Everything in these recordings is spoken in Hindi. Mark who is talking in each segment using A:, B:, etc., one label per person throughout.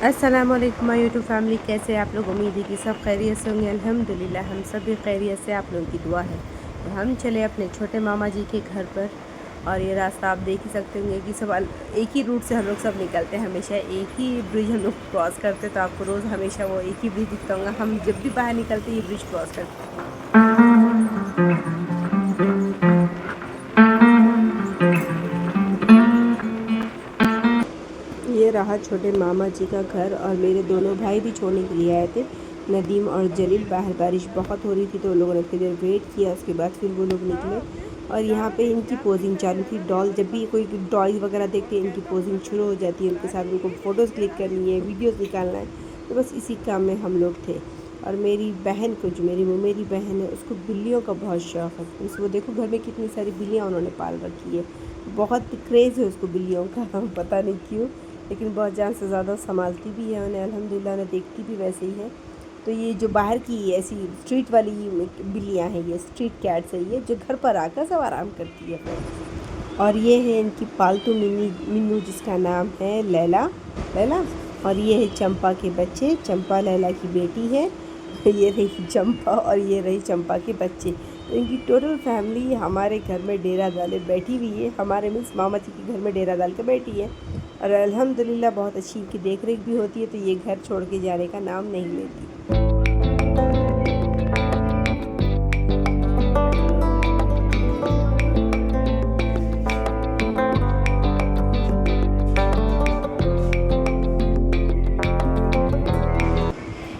A: अस्सलामुअलैकुम माय यूट्यूब फैमिली, कैसे आप लोग। उम्मीद है कि सब खैरियत से होंगे। अल्हम्दुलिल्लाह हम सब भी खैरियत से, आप लोगों की दुआ है। तो हम चले अपने छोटे मामा जी के घर पर, और ये रास्ता आप देख ही सकते होंगे कि सब एक ही रूट से हम लोग सब निकलते हैं। हमेशा एक ही ब्रिज हम लोग क्रॉस करते, तो आपको रोज़ हमेशा वो एक ही ब्रिज दिखता होगा। हम जब भी बाहर निकलते ये ब्रिज क्रॉस करते हैं। ये रहा छोटे मामा जी का घर, और मेरे दोनों भाई भी छोड़ने के लिए आए थे, नदीम और जलील। बाहर बारिश बहुत हो रही थी तो उन लोगों ने थोड़ी देर वेट किया, उसके बाद फिर वो लोग निकले। और यहाँ पे इनकी पोजिंग चालू थी। डॉल, जब भी कोई डॉल वगैरह देखते हैं इनकी पोजिंग शुरू हो जाती है। उनके साथ उनको फ़ोटोज़ क्लिक करनी है, वीडियोज़ निकालना है, तो बस इसी काम में हम लोग थे। और मेरी बहन को, जो मेरी बहन है, उसको बिल्लियों का बहुत शौक़ है। उसको देखो घर में कितनी सारी बिल्लियाँ उन्होंने पाल रखी है। बहुत क्रेज़ है उसको बिल्लियों का पता नहीं क्यों, लेकिन बहुत जान से ज़्यादा संभालती भी है उन्हें, अल्हम्दुलिल्लाह उन्हें देखती भी वैसे ही है। तो ये जो बाहर की ऐसी स्ट्रीट वाली बिल्लियाँ हैं, ये स्ट्रीट कैट्स है, ये जो घर पर आकर सब आराम करती है। और ये है इनकी पालतू मिन्नू, जिसका नाम है लैला। लैला। और ये है चंपा के बच्चे, चंपा लैला की बेटी है। ये रही चंपा और ये रही चंपा के बच्चे। तो इनकी टोटल फैमिली हमारे घर में डेरा डाले बैठी हुई है। हमारे मीन्स मामा जी के घर में डेरा डाल के बैठी है। और अल्हम्दुलिल्लाह बहुत अच्छी इनकी देख रेख भी होती है, तो ये घर छोड़ के जाने का नाम नहीं लेती।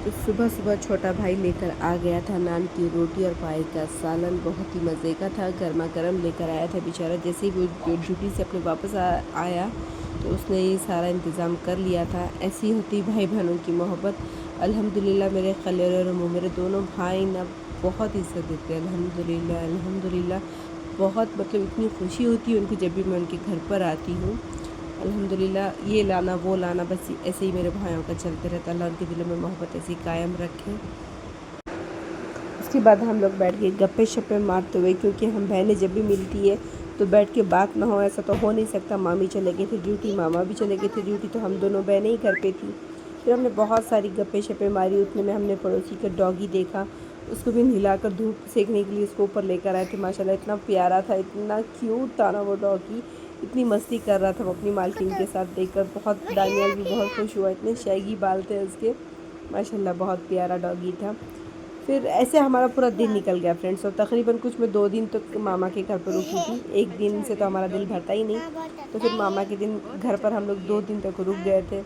A: तो सुबह सुबह छोटा भाई लेकर आ गया था नान की रोटी और पाए का सालन, बहुत ही मज़े का था, गर्मा गर्म लेकर आया था बेचारा। जैसे ही वो ड्यूटी से अपने वापस आया तो उसने ये सारा इंतज़ाम कर लिया था। ऐसी होती भाई बहनों की मोहब्बत। अल्हम्दुलिल्लाह मेरे खलेर और मेरे दोनों भाई ना बहुत इज़्ज़त देते हैं। अल्हम्दुलिल्लाह अल्हम्दुलिल्लाह बहुत, मतलब इतनी खुशी होती है उनको जब भी मैं उनके घर पर आती हूँ। अल्हम्दुलिल्लाह ये लाना वो लाना, बस ऐसे ही मेरे भाइयों का चलते रहता है। अल्लाह उनके दिलों में मोहब्बत ऐसी कायम रखे। उसके बाद हम लोग बैठ के गप्पे शप्पे मारते हुए, क्योंकि हम बहनें जब भी मिलती है तो बैठ के बात ना हो, ऐसा तो हो नहीं सकता। मामी चले गए थे ड्यूटी, मामा भी चले गए थे ड्यूटी, तो हम दोनों बहनें ही घर पे थी। फिर हमने बहुत सारी गप्पे शप्पे मारी। उतने में हमने पड़ोसी का डॉगी देखा, उसको भी नहलाकर धूप सेकने के लिए उसको ऊपर लेकर आए थे। माशाल्लाह इतना प्यारा था, इतना क्यूट था ना वो डॉगी, इतनी मस्ती कर रहा था वो अपनी मालकिन के साथ। देखकर बहुत, दानियाल भी बहुत खुश हुआ। इतने शैगी बाल थे उसके, माशाल्लाह बहुत प्यारा डॉगी था। फिर ऐसे हमारा पूरा दिन निकल गया फ्रेंड्स, और तकरीबन कुछ मैं 2 दिन तक मामा के घर पर रुकी थी। एक दिन से तो हमारा दिल भरता ही नहीं, तो फिर मामा के दिन घर पर हम लोग 2 दिन तक रुक गए थे।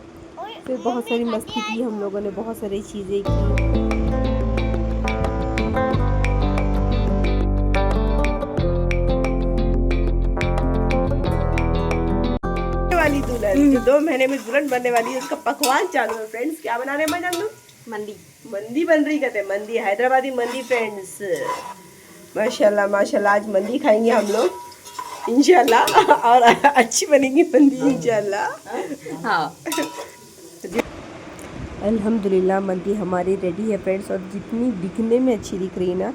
A: फिर बहुत सारी मस्ती की हम लोगों ने, बहुत सारी चीज़ें की। वाली दुल्हन जो 2 महीने में दुल्हन बनने वाली है, उसका पकवान चालू है फ्रेंड्स। क्या बना रहे हैं मैं जानू? मंदी। मंदी बन रही, कहते हैं मंदी, हैदराबादी मंदी फ्रेंड्स। माशाल्लाह माशाल्लाह, आज मंदी खाएंगे हम लोग इंशाल्लाह, और अच्छी बनेगी मंदी इंशाल्लाह। हाँ अल्हम्दुलिल्लाह मंदी हमारी रेडी है फ्रेंड्स। और जितनी दिखने में अच्छी दिख रही है ना,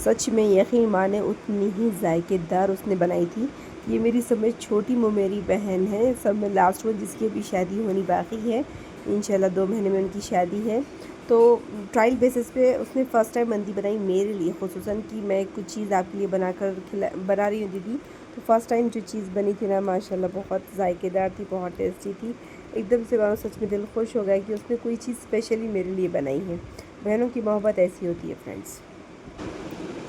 A: सच में यकीन माने उतनी ही जायकेदार उसने बनाई थी। ये मेरी सब में छोटी मेरी बहन है, सब में लास्ट वन, जिसकी अभी शादी होनी बाकी है। इंशाल्लाह 2 महीने में उनकी शादी है। तो ट्रायल बेसिस पे उसने फ़र्स्ट टाइम मंदी बनाई मेरे लिए खुसूसन, कि मैं कुछ चीज़ आपके लिए बना रही हूँ दीदी। तो फ़र्स्ट टाइम जो चीज़ बनी थी ना, माशाल्लाह बहुत जायकेदार थी, बहुत टेस्टी थी। एकदम से मानो सच में दिल खुश हो गया कि उसने कोई चीज़ स्पेशली मेरे लिए बनाई है। बहनों की मोहब्बत ऐसी होती है फ्रेंड्स।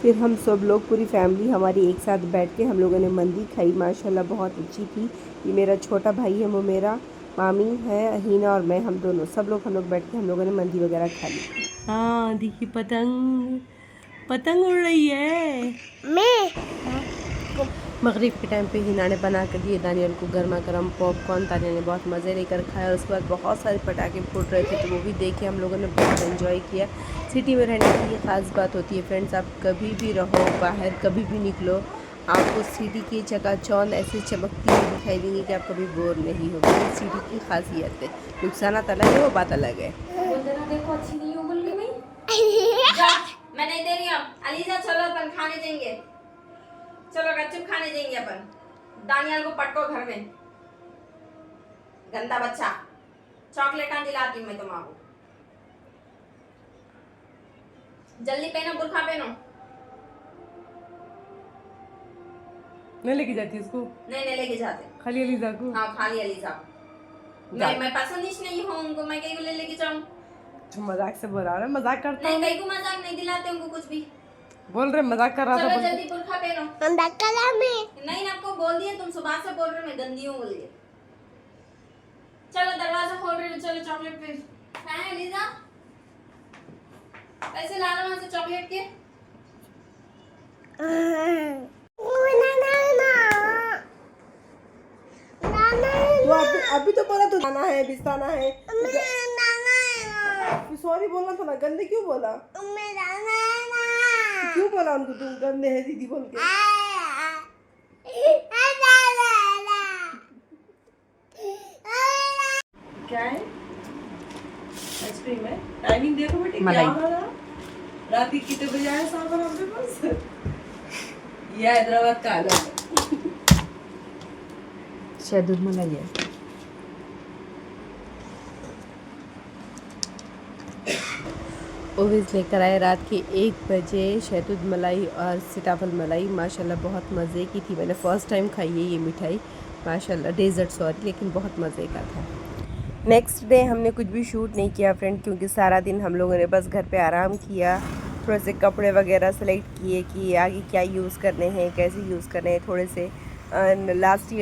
A: फिर हम सब लोग, पूरी फैमिली हमारी एक साथ बैठ के हम लोगों ने मंदी खाई, माशाल्लाह बहुत अच्छी थी। ये मेरा छोटा भाई है, वो मेरा, मामी है हीना और मैं, हम दोनों सब लोग हम लोग बैठ के हम लोगों ने मंदी वगैरह खा ली। हाँ देखिए, पतंग पतंग उड़ रही है। मगरिब के टाइम पे हिना ने बना कर दिए दानियल को गर्मा गर्म पॉपकॉर्न। दानियल ने बहुत मज़े लेकर खाया, और उसके बाद बहुत सारे पटाखे फूट रहे थे, तो वो भी देखे हम लोगों ने बहुत एंजॉय किया। सिटी में रहने की ये ख़ास बात होती है फ्रेंड्स, आप कभी भी रहो बाहर, कभी भी निकलो, आपको सिटी की चकाचौंध ऐसे चमकती हुई दिखाई देंगी कि आप कभी बोर नहीं होगे। ये सिटी की खासियत है। नुकसानात अलग है, वो बात अलग है।
B: देखो अच्छी नहीं हो बोल गई मैं नहीं दे रही हूँ। अलीजा चलो अपन खाने जाएंगे, चलो गपचुप खाने जाएंगे अपन। दानियाल को पटको घर में, गंदा बच्चा। चॉकलेट आ दिलाती हूँ मैं तुम्हारा। जल्दी पहनो, बुर्खा पहनो।
A: नहीं लेके जाती इसको?
B: नहीं लेके जाते।
A: खाली अलीजा को?
B: हाँ खाली अलीजा को। मैं पसंद ही नहीं हूँ उनको, मैं कहीं को ले लेके जाऊँ?
A: तो मजाक से बोल रहा है, मजाक करता
B: नहीं
A: हूँ।
B: कहीं को मजाक नहीं दिलाते उनको कुछ भी।
A: बोल रहे मजाक कर रहा था।
B: चलो जल्दी बुर्खा पहनो।
C: मजाक कर रहा मैं।
B: नहीं आपको बोल दिया, तुम सुबह से बोल रहे हो मैं गंदी हूँ बोल दिए। चलो दरवाजा खोल रहे हो, चलो चॉकलेट पे। है अलीजा? पैसे ला लो वहां से चॉकलेट के।
A: तो अभी तो बोला तू जाना है, बिस्ताना है। सॉरी बोलना था ना, गंदे क्यों बोला? क्यों बोला उनको तुम गंदे है दीदी बोल के? क्या है? आइसक्रीम है। टाइमिंग देखो बेटी।
B: मलाई।
A: रात के कितने बजे आया सामान आपके पास? ये हैदराबाद का आलम है।
B: शहदूद मलाई है।
A: ओवेज लेकर आए रात के 1 बजे शहतूत मलाई और सीताफल मलाई। माशाल्लाह बहुत मज़े की थी। मैंने फ़र्स्ट टाइम खाई है ये मिठाई माशाल्लाह। डेज़र्ट सॉरी, लेकिन बहुत मज़े का था। नेक्स्ट डे हमने कुछ भी शूट नहीं किया फ्रेंड, क्योंकि सारा दिन हम लोगों ने बस घर पे आराम किया। थोड़े से कपड़े वगैरह सेलेक्ट किए कि आगे क्या यूज़ करने हैं, कैसे यूज़ करने हैं। थोड़े से लास्ट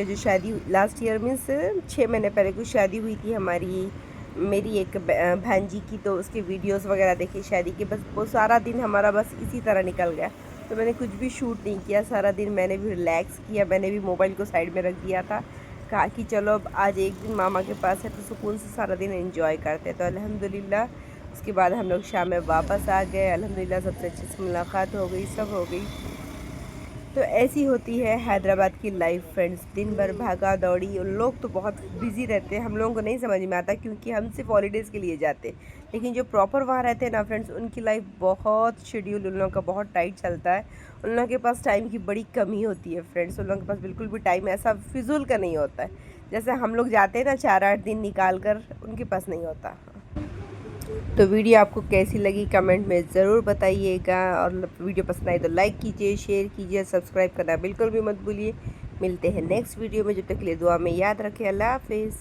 A: ईयर मीन्स 6 महीने पहले कुछ शादी हुई थी हमारी, मेरी एक भांजी की, तो उसके वीडियोस वगैरह देखी शादी के। बस वो सारा दिन हमारा बस इसी तरह निकल गया, तो मैंने कुछ भी शूट नहीं किया सारा दिन। मैंने भी रिलैक्स किया, मैंने भी मोबाइल को साइड में रख दिया था। कहा कि चलो अब आज एक दिन मामा के पास है तो सुकून से सारा दिन एंजॉय करते। तो अल्हम्दुलिल्लाह उसके बाद हम लोग शाम में वापस आ गए। अल्हम्दुलिल्लाह सबसे अच्छे से मुलाकात हो गई, सब हो गई। तो ऐसी होती है हैदराबाद की लाइफ फ्रेंड्स। दिन भर भागा दौड़ी। उन लोग तो बहुत बिजी रहते हैं, हम लोगों को नहीं समझ में आता क्योंकि हम सिर्फ हॉलीडेज़ के लिए जाते। लेकिन जो प्रॉपर वहाँ रहते हैं ना फ्रेंड्स, उनकी लाइफ बहुत शेड्यूल उन लोगों का बहुत टाइट चलता है। उन लोगों के पास टाइम की बड़ी कमी होती है फ्रेंड्स। उन लोगों के पास बिल्कुल भी टाइम ऐसा फिजूल का नहीं होता है। जैसे हम लोग जाते हैं ना 4-8 दिन निकाल कर, उनके पास नहीं होता। तो वीडियो आपको कैसी लगी कमेंट में ज़रूर बताइएगा, और वीडियो पसंद आए तो लाइक कीजिए, शेयर कीजिए, सब्सक्राइब करना बिल्कुल भी मत भूलिए। मिलते हैं नेक्स्ट वीडियो में, जब तक के लिए दुआ में याद रखें। अल्लाह हाफिज़।